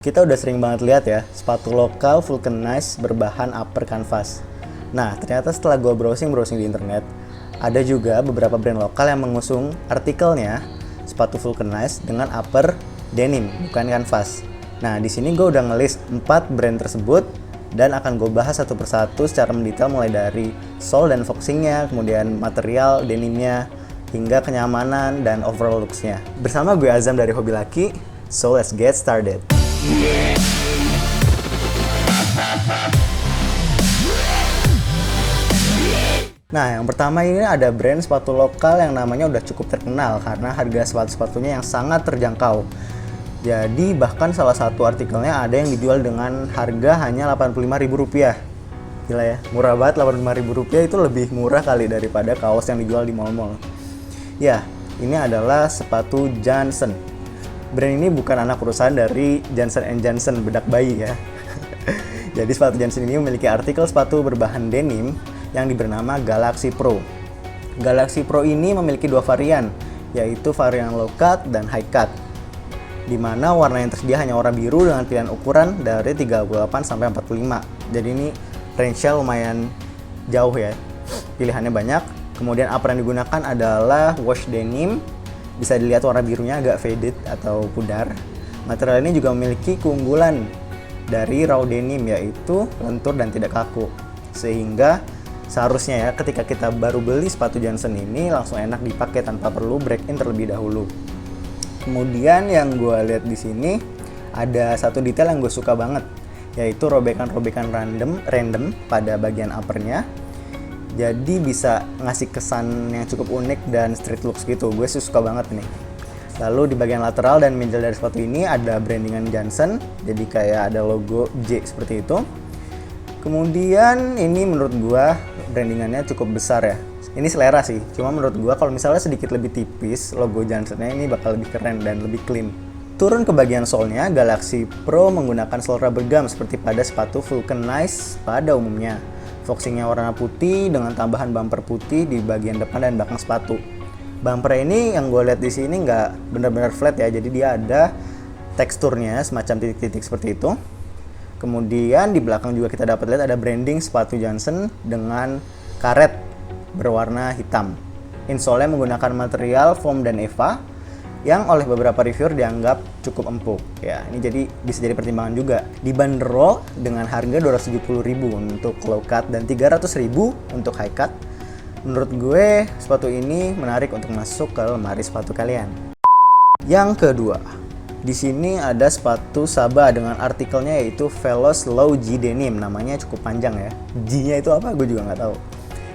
Kita udah sering banget lihat ya, sepatu lokal vulcanized berbahan upper canvas. Nah, ternyata setelah gue browsing di internet, ada juga beberapa brand lokal yang mengusung artikelnya sepatu vulcanized dengan upper denim, bukan canvas. Nah, di sini gue udah ngelist 4 brand tersebut dan akan gue bahas satu persatu secara mendetail mulai dari sole dan foxingnya, kemudian material denimnya, hingga kenyamanan dan overall looks-nya. Bersama gue Azam dari Hobi Laki, so let's get started. Nah, yang pertama ini ada brand sepatu lokal yang namanya udah cukup terkenal karena harga sepatu-sepatunya yang sangat terjangkau. Jadi bahkan salah satu artikelnya ada yang dijual dengan harga hanya Rp85.000. Gila ya, murah banget. Rp85.000 itu lebih murah kali daripada kaos yang dijual di mall-mall. Ya, ini adalah sepatu Johnson. Brand ini bukan anak perusahaan dari Johnson & Johnson bedak bayi ya. Jadi sepatu Johnson ini memiliki artikel sepatu berbahan denim yang bernama Galaxy Pro. Galaxy Pro ini memiliki 2 varian, yaitu varian low cut dan high cut. Di mana warna yang tersedia hanya warna biru dengan pilihan ukuran dari 38 sampai 45. Jadi ini range-nya lumayan jauh ya. Pilihannya banyak. Kemudian upper yang digunakan adalah wash denim. Bisa dilihat warna birunya agak faded atau pudar. Material ini juga memiliki keunggulan dari raw denim, yaitu lentur dan tidak kaku. Sehingga seharusnya ya ketika kita baru beli sepatu Johnson ini langsung enak dipakai tanpa perlu break in terlebih dahulu. Kemudian yang gue lihat di sini ada satu detail yang gue suka banget, yaitu robekan-robekan random pada bagian uppernya. Jadi bisa ngasih kesan yang cukup unik dan street looks gitu. Gue suka banget nih. Lalu di bagian lateral dan middle dari sepatu ini ada brandingan Johnson. Jadi kayak ada logo J seperti itu. Kemudian ini menurut gue brandingannya cukup besar ya. Ini selera sih. Cuma menurut gue kalau misalnya sedikit lebih tipis, logo Johnsonnya ini bakal lebih keren dan lebih clean. Turun ke bagian sole-nya, Galaxy Pro menggunakan sole rubber gum seperti pada sepatu vulcanized pada umumnya. Foxingnya warna putih dengan tambahan bumper putih di bagian depan dan belakang sepatu. Bumper ini yang gue lihat di sini nggak benar-benar flat ya, jadi dia ada teksturnya semacam titik-titik seperti itu. Kemudian di belakang juga kita dapat lihat ada branding sepatu Johnson dengan karet berwarna hitam. Insole-nya menggunakan material foam dan EVA yang oleh beberapa reviewer dianggap cukup empuk. Ya, ini jadi bisa jadi pertimbangan juga. Dibanderol dengan harga Rp270.000 untuk low cut dan Rp300.000 untuk high cut. Menurut gue, sepatu ini menarik untuk masuk ke lemari sepatu kalian. Yang kedua, di sini ada sepatu Saba dengan artikelnya yaitu Veloz Low G Denim. Namanya cukup panjang ya. G-nya itu apa? Gue juga nggak tahu.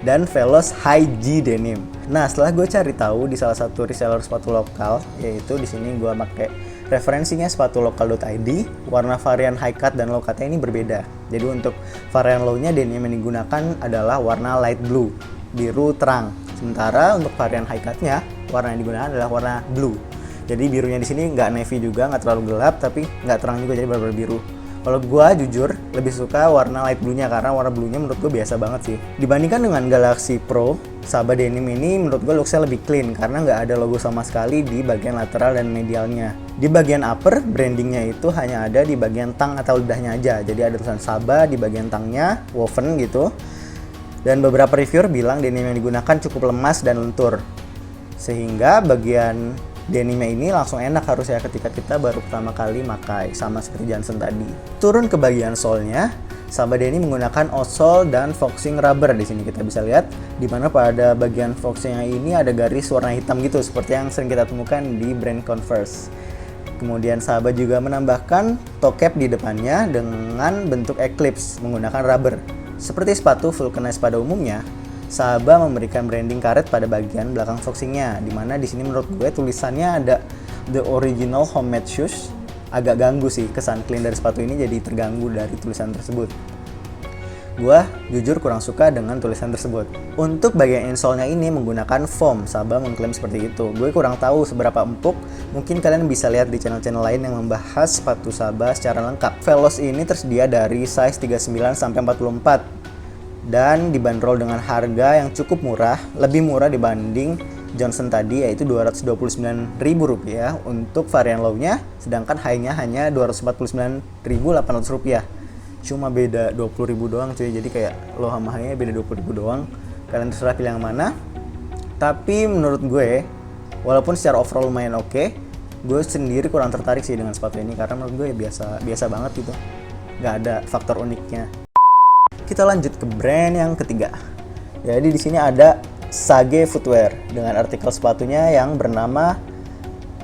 Dan Veloz High G Denim. Nah, setelah gue cari tahu di salah satu reseller sepatu lokal, yaitu di sini gue pakai referensinya sepatulokal.id, warna varian high cut dan low cutnya ini berbeda. Jadi untuk varian low-nya denim yang digunakan adalah warna light blue, biru terang. Sementara untuk varian high cut-nya, warna yang digunakan adalah warna blue. Jadi birunya di sini nggak navy juga, nggak terlalu gelap, tapi nggak terang juga, jadi benar-benar biru. Kalau gue jujur lebih suka warna light blue-nya karena warna blue-nya menurut gue biasa banget sih. Dibandingkan dengan Galaxy Pro, Saba Denim ini menurut gue looks-nya lebih clean karena nggak ada logo sama sekali di bagian lateral dan medialnya. Di bagian upper, brandingnya itu hanya ada di bagian tang atau lidahnya aja. Jadi ada tulisan Saba di bagian tangnya, woven gitu. Dan beberapa reviewer bilang denim yang digunakan cukup lemas dan lentur. Sehingga bagian denimnya ini langsung enak harusnya ketika kita baru pertama kali pakai, sama seperti Johnson tadi. Turun ke bagian sole-nya, Saba Denim menggunakan outsole dan foxing rubber. Di sini kita bisa lihat di mana pada bagian foxingnya ini ada garis warna hitam gitu seperti yang sering kita temukan di brand Converse. Kemudian Saba juga menambahkan toe cap di depannya dengan bentuk eclipse menggunakan rubber. Seperti sepatu vulcanized pada umumnya, Saba memberikan branding karet pada bagian belakang foxingnya, di mana di sini menurut gue tulisannya ada The Original Homemade Shoes. Agak ganggu sih, kesan clean dari sepatu ini jadi terganggu dari tulisan tersebut. Gue jujur kurang suka dengan tulisan tersebut. Untuk bagian insole-nya ini menggunakan foam, Saba mengklaim seperti itu. Gue kurang tahu seberapa empuk, mungkin kalian bisa lihat di channel-channel lain yang membahas sepatu Saba secara lengkap. Veloz ini tersedia dari size 39 sampai 44. Dan dibanderol dengan harga yang cukup murah, lebih murah dibanding Johnson tadi, yaitu Rp229.000 untuk varian low-nya, sedangkan high-nya hanya Rp249.800. Cuma beda Rp20.000 doang cuy, jadi kayak low sama high-nya beda Rp20.000 doang. Kalian terserah pilih yang mana. Tapi menurut gue, walaupun secara overall lumayan oke, gue sendiri kurang tertarik sih dengan sepatu ini karena menurut gue biasa banget gitu, nggak ada faktor uniknya. Kita lanjut ke brand yang ketiga. Jadi di sini ada Sage Footwear dengan artikel sepatunya yang bernama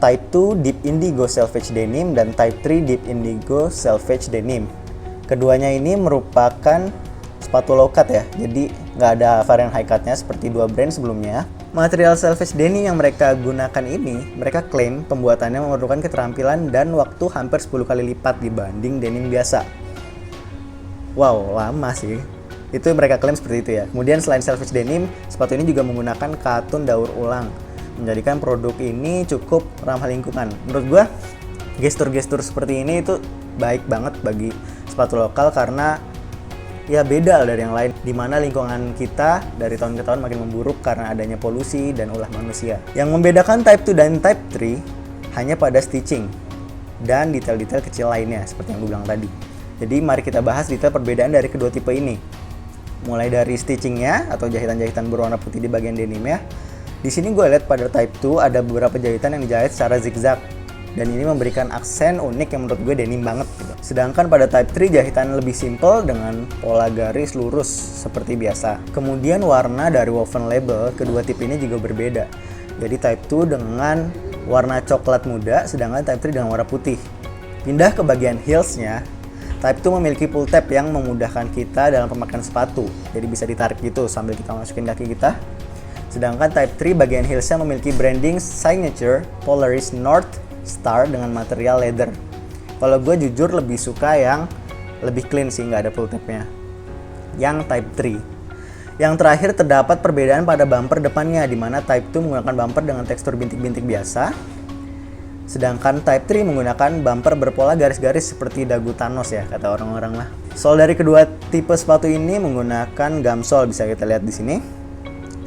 Type 2 Deep Indigo Selvedge Denim dan Type 3 Deep Indigo Selvedge Denim. Keduanya ini merupakan sepatu low cut ya, jadi nggak ada varian high cutnya seperti dua brand sebelumnya. Material selvedge denim yang mereka gunakan ini, mereka klaim pembuatannya memerlukan keterampilan dan waktu hampir 10 kali lipat dibanding denim biasa. Wow, lama sih. Itu mereka klaim seperti itu ya. Kemudian selain selvedge denim, sepatu ini juga menggunakan katun daur ulang, menjadikan produk ini cukup ramah lingkungan. Menurut gua, gestur-gestur seperti ini itu baik banget bagi sepatu lokal karena ya beda dari yang lain, dimana lingkungan kita dari tahun ke tahun makin memburuk karena adanya polusi dan ulah manusia. Yang membedakan Type 2 dan Type 3 hanya pada stitching dan detail-detail kecil lainnya seperti yang gue bilang tadi. Jadi mari kita bahas detail perbedaan dari kedua tipe ini. Mulai dari stitchingnya atau jahitan-jahitan berwarna putih di bagian denimnya. Di sini gue lihat pada Type 2 ada beberapa jahitan yang dijahit secara zigzag. Dan ini memberikan aksen unik yang menurut gue denim banget gitu. Sedangkan pada Type 3 jahitan lebih simple dengan pola garis lurus seperti biasa. Kemudian warna dari woven label kedua tipe ini juga berbeda. Jadi Type 2 dengan warna coklat muda, sedangkan Type 3 dengan warna putih. Pindah ke bagian heelsnya, Type 2 memiliki pull tab yang memudahkan kita dalam pemakaian sepatu. Jadi bisa ditarik gitu sambil kita masukin kaki kita. Sedangkan Type 3 bagian heelsnya memiliki branding signature Polaris North Star dengan material leather. Kalau gue jujur lebih suka yang lebih clean sih, nggak ada pull tabnya. Yang Type 3. Yang terakhir terdapat perbedaan pada bumper depannya, di mana Type 2 menggunakan bumper dengan tekstur bintik-bintik biasa. Sedangkan Type 3 menggunakan bumper berpola garis-garis seperti dagu Thanos ya, kata orang-orang lah. Sol dari kedua tipe sepatu ini menggunakan gumsole, bisa kita lihat di sini.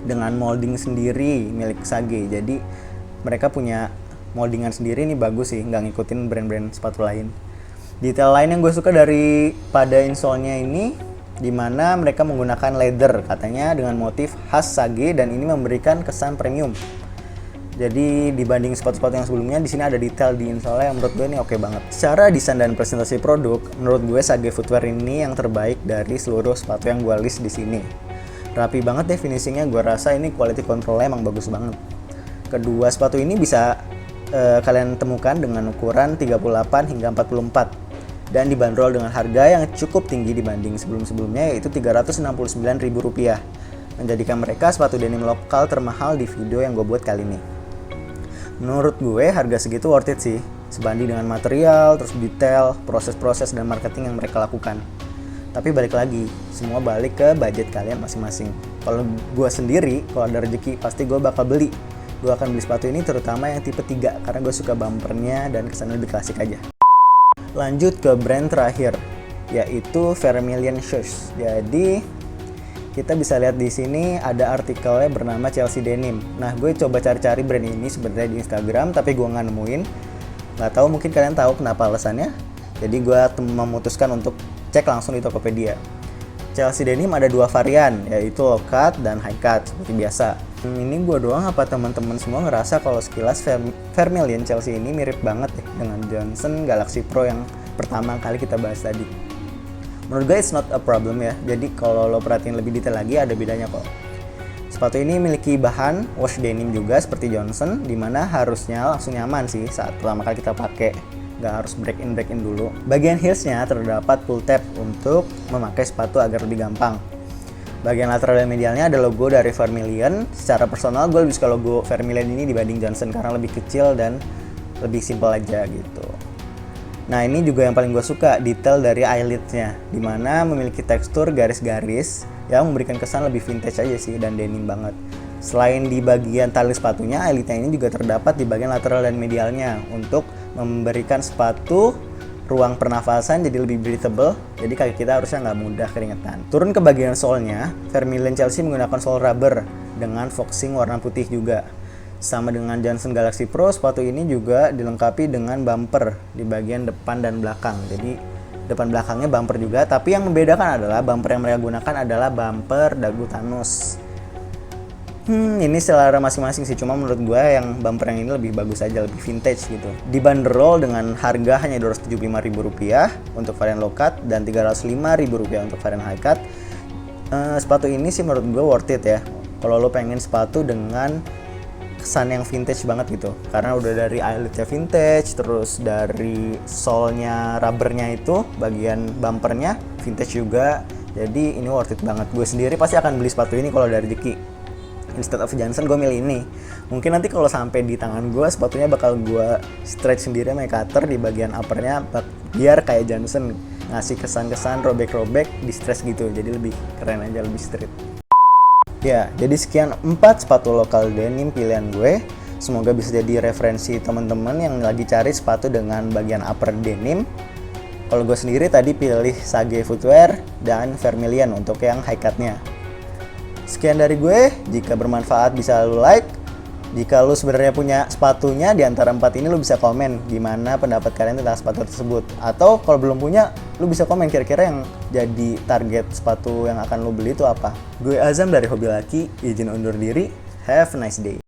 Dengan molding sendiri milik Sage. Jadi mereka punya moldingan sendiri, ini bagus sih, nggak ngikutin brand-brand sepatu lain. Detail lain yang gue suka dari pada insole-nya ini, dimana mereka menggunakan leather katanya dengan motif khas Sage dan ini memberikan kesan premium. Jadi dibanding sepatu-sepatu yang sebelumnya, di sini ada detail di insole yang menurut gue ini oke banget. Secara desain dan presentasi produk, menurut gue Sage Footwear ini yang terbaik dari seluruh sepatu yang gue list di sini. Rapi banget deh finishingnya, gue rasa ini quality control-nya emang bagus banget. Kedua sepatu ini bisa kalian temukan dengan ukuran 38 hingga 44 dan dibanderol dengan harga yang cukup tinggi dibanding sebelum-sebelumnya, yaitu Rp369.000, menjadikan mereka sepatu denim lokal termahal di video yang gue buat kali ini. Menurut gue harga segitu worth it sih, sebanding dengan material, terus detail, proses-proses dan marketing yang mereka lakukan. Tapi balik lagi, semua balik ke budget kalian masing-masing. Kalau gue sendiri, kalau ada rezeki pasti gue bakal beli. Gue akan beli sepatu ini terutama yang tipe 3 karena gue suka bumpernya dan kesannya lebih klasik aja. Lanjut ke brand terakhir, yaitu Vermilion Shoes. Jadi kita bisa lihat di sini ada artikelnya bernama Chelsea Denim. Nah, gue coba cari-cari brand ini sebenarnya di Instagram, tapi gue nggak nemuin. Nggak tahu, mungkin kalian tahu kenapa alasannya. Jadi gue memutuskan untuk cek langsung di Tokopedia. Chelsea Denim ada dua varian, yaitu low cut dan high cut seperti biasa. Ini gue doang apa teman-teman semua ngerasa kalau sekilas Vermilion Chelsea ini mirip banget deh dengan Johnson Galaxy Pro yang pertama kali kita bahas tadi. Menurut gue it's not a problem ya, jadi kalau lo perhatiin lebih detail lagi ada bedanya kok. Sepatu ini memiliki bahan wash denim juga seperti Johnson, dimana harusnya langsung nyaman sih saat pertama kali kita pakai, nggak harus break in dulu. Bagian heelsnya terdapat pull tab untuk memakai sepatu agar lebih gampang. Bagian lateral dan medialnya ada logo dari Vermilion. Secara personal gue lebih suka logo Vermilion ini dibanding Johnson karena lebih kecil dan lebih simple aja gitu. Nah, ini juga yang paling gue suka, detail dari eyelidnya, dimana memiliki tekstur garis-garis yang memberikan kesan lebih vintage aja sih dan denim banget. Selain di bagian tali sepatunya, eyelidnya ini juga terdapat di bagian lateral dan medialnya untuk memberikan sepatu ruang pernafasan jadi lebih breathable, jadi kaki kita harusnya nggak mudah keringetan. Turun ke bagian sole-nya, Vermilion Chelsea menggunakan sole rubber dengan foxing warna putih juga. Sama dengan Johnson Galaxy Pro, sepatu ini juga dilengkapi dengan bumper di bagian depan dan belakang. Jadi depan belakangnya bumper juga, tapi yang membedakan adalah bumper yang mereka gunakan adalah bumper dagu Thanos. Ini selera masing-masing sih, cuma menurut gue yang bumper yang ini lebih bagus aja, lebih vintage gitu. Dibanderol dengan harga hanya Rp275.000 untuk varian low cut dan Rp305.000 untuk varian high cut. Sepatu ini sih menurut gue worth it ya, kalau lo pengen sepatu dengan kesan yang vintage banget gitu, karena udah dari eyelidnya vintage, terus dari sole-nya, rubbernya itu, bagian bumpernya vintage juga. Jadi ini worth it banget. Gue sendiri pasti akan beli sepatu ini kalau dari rezeki. Instead of Johnson, gue milih ini. Mungkin nanti kalau sampai di tangan gue, sepatunya bakal gue stretch sendiri sama cutter di bagian uppernya, biar kayak Johnson, ngasih kesan-kesan robek-robek di stretch gitu, jadi lebih keren aja, lebih street. Ya, jadi sekian 4 sepatu lokal denim pilihan gue. Semoga bisa jadi referensi teman-teman yang lagi cari sepatu dengan bagian upper denim. Kalau gue sendiri tadi pilih Sage Footwear dan Vermilion untuk yang high cut-nya. Sekian dari gue, jika bermanfaat bisa lu like. Jika lu sebenarnya punya sepatunya di antara 4 ini, lu bisa komen gimana pendapat kalian tentang sepatu tersebut. Atau kalau belum punya, lu bisa komen kira-kira yang jadi target sepatu yang akan lu beli itu apa. Gue Azam dari Hobi Laki, izin undur diri. Have a nice day.